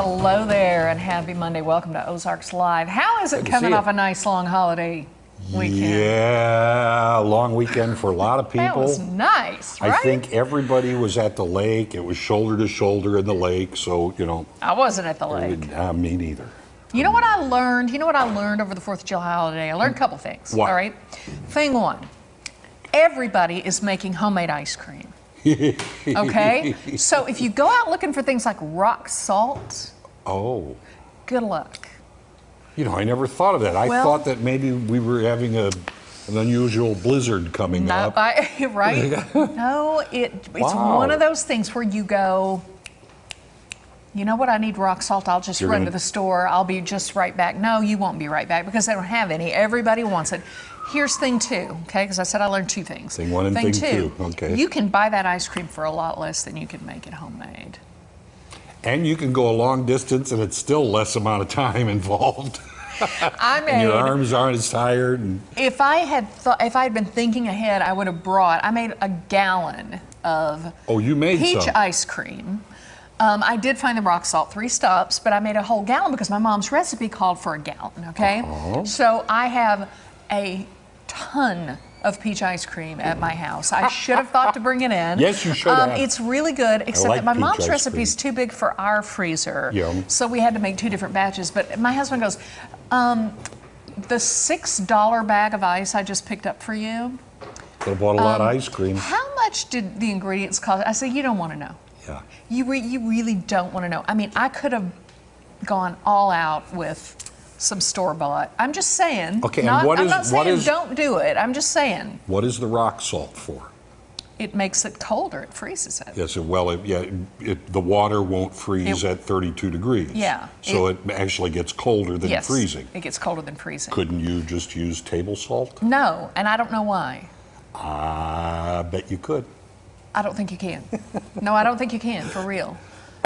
Hello there and happy Monday. Welcome to Ozarks Live. How is it coming off a nice long holiday weekend? Yeah, a long weekend for a lot of people. That was nice, right? I think everybody was at the lake. It was shoulder to shoulder in the lake, so, you know. I wasn't at the lake. Me neither. You know what I learned? You know what I learned over the 4th of July holiday? I learned a couple things, What? all right? Thing one, everybody is making homemade ice cream. Okay? So if you go out looking for things like rock salt, good luck. You know, I never thought of that. I thought that maybe we were having an unusual blizzard coming up. Right? No, it's one of those things where you go, you know what, I need rock salt. I'll just run to the store. I'll be just right back. No, you won't be right back because they don't have any. Everybody wants it. Here's thing two, okay? Because I said I learned two things. Thing one and thing two, okay. You can buy that ice cream for a lot less than you can make it homemade. And you can go a long distance and it's still less amount of time involved. And your arms aren't as tired. And if I had been thinking ahead, I would have I made a gallon of peach ice cream. I did find the rock salt 3 stops, but I made a whole gallon because my mom's recipe called for a gallon, okay? So I have a ton of peach ice cream at my house. I should have thought to bring it in. Yes, you should have. It's really good, except that my mom's recipe is too big for our freezer. So we had to make 2 different batches. But my husband goes, the $6 bag of ice I just picked up for you. Could have bought a lot of ice cream. How much did the ingredients cost? I said, you don't want to know. Yeah. You really don't want to know. I mean, I could have gone all out with some store-bought. I'm just saying. Okay, I'm not saying don't do it. I'm just saying. What is the rock salt for? It makes it colder. It freezes it. Yes, well, the water won't freeze at 32 degrees. Yeah. So it actually gets colder than freezing. It gets colder than freezing. Couldn't you just use table salt? No, and I don't know why. I bet you could. I don't think you can. No, I don't think you can, for real.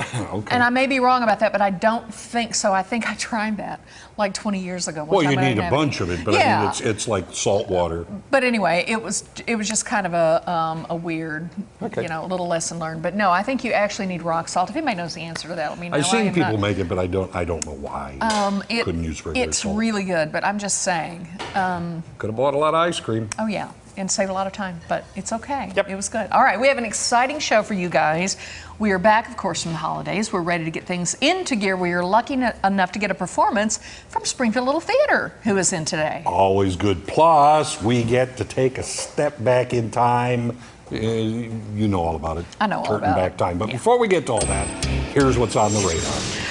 Okay. And I may be wrong about that, but I don't think so. I think I tried that like 20 years ago. Well, you need a bunch of it, but I mean, it's like salt water. But anyway, it was just kind of a weird, little lesson learned. But no, I think you actually need rock salt. If anybody knows the answer to that, let me know. I've seen people make it, but I don't know why. Couldn't use regular salt. It's really good, but I'm just saying. Could have bought a lot of ice cream. Oh yeah. And save a lot of time, but it's okay. Yep. It was good. All right, we have an exciting show for you guys. We are back, of course, from the holidays. We're ready to get things into gear. We are lucky enough to get a performance from Springfield Little Theater, who is in today. Always good. Plus, we get to take a step back in time. You know all about it. I know all about it. Curtain back time. But before we get to all that, here's what's on the radar.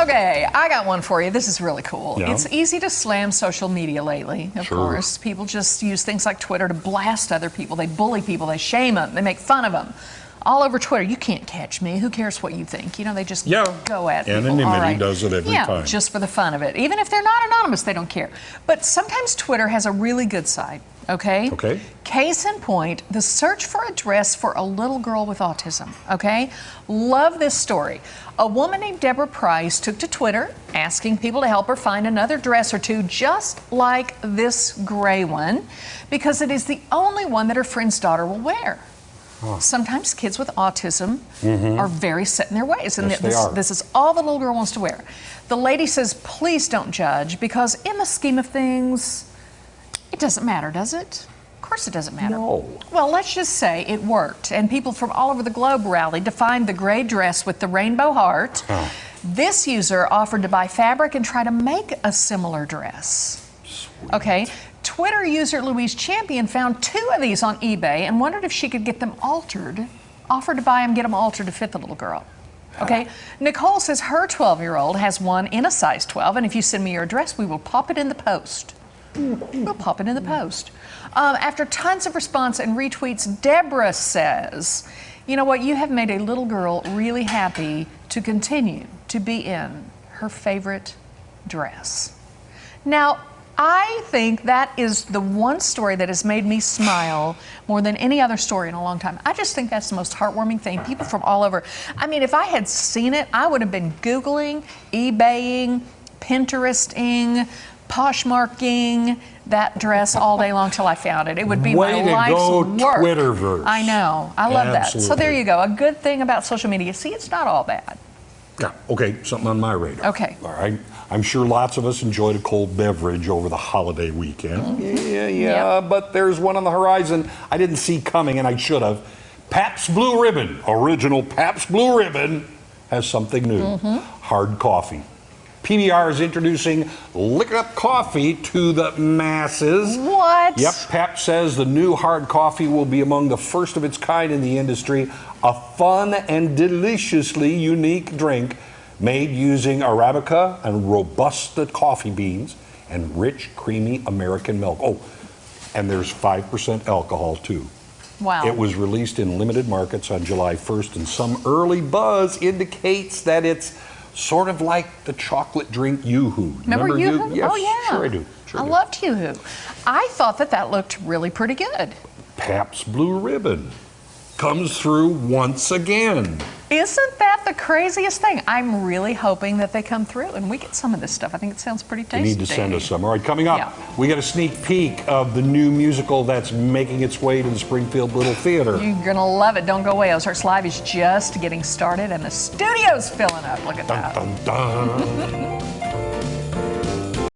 Okay, I got one for you. This is really cool. Yeah. It's easy to slam social media lately, of course. People just use things like Twitter to blast other people. They bully people. They shame them. They make fun of them. All over Twitter. You can't catch me. Who cares what you think? You know, they just go at people. Anonymity does it every time. Just for the fun of it. Even if they're not anonymous, they don't care. But sometimes Twitter has a really good side. Okay? Okay. Case in point, the search for a dress for a little girl with autism. Okay? Love this story. A woman named Deborah Price took to Twitter asking people to help her find another dress or two just like this gray one because it is the only one that her friend's daughter will wear. Sometimes kids with autism are very set in their ways, and this is all the little girl wants to wear. The lady says, please don't judge because in the scheme of things, it doesn't matter, does it? Of course it doesn't matter. No. Well, let's just say it worked, and people from all over the globe rallied to find the gray dress with the rainbow heart. This user offered to buy fabric and try to make a similar dress. Sweet. Okay. Twitter user Louise Champion found 2 of these on eBay and wondered if she could get them altered, offered to buy them, get them altered to fit the little girl. Okay, Nicole says her 12-year-old has one in a size 12, and if you send me your address, we will pop it in the post. We'll pop it in the post. After tons of response and retweets, Deborah says, you know what, you have made a little girl really happy to continue to be in her favorite dress. Now, I think that is the one story that has made me smile more than any other story in a long time. I just think that's the most heartwarming thing. People from all over. I mean, if I had seen it, I would have been Googling, eBaying, Pinteresting, Poshmarking that dress all day long till I found it. It would be my life's work. Twitterverse. I know. I love that. So there you go. A good thing about social media. See, it's not all bad. Yeah, okay, something on my radar. Okay. All right. I'm sure lots of us enjoyed a cold beverage over the holiday weekend. Yeah, but there's one on the horizon I didn't see coming, and I should have. Pabst Blue Ribbon, original Pabst Blue Ribbon, has something new. Hard coffee. PBR is introducing liquid up coffee to the masses. What? Yep, Pabst says the new hard coffee will be among the first of its kind in the industry. A fun and deliciously unique drink made using Arabica and Robusta coffee beans and rich, creamy American milk. Oh, and there's 5% alcohol too. Wow. It was released in limited markets on July 1st, and some early buzz indicates that it's sort of like the chocolate drink Yoo-Hoo. Remember Yoo-Hoo? Yes, Oh, yeah. sure I do. Sure I do. loved Yoo-Hoo. I thought that looked really pretty good. Pabst Blue Ribbon comes through once again. Isn't that the craziest thing? I'm really hoping that they come through and we get some of this stuff. I think it sounds pretty tasty. You need to send us some. All right, coming up, Yeah. we got a sneak peek of the new musical that's making its way to the Springfield Little Theater. You're going to love it. Don't go away. Ozarks Live is just getting started and the studio's filling up. Look at that. Dun, dun, dun.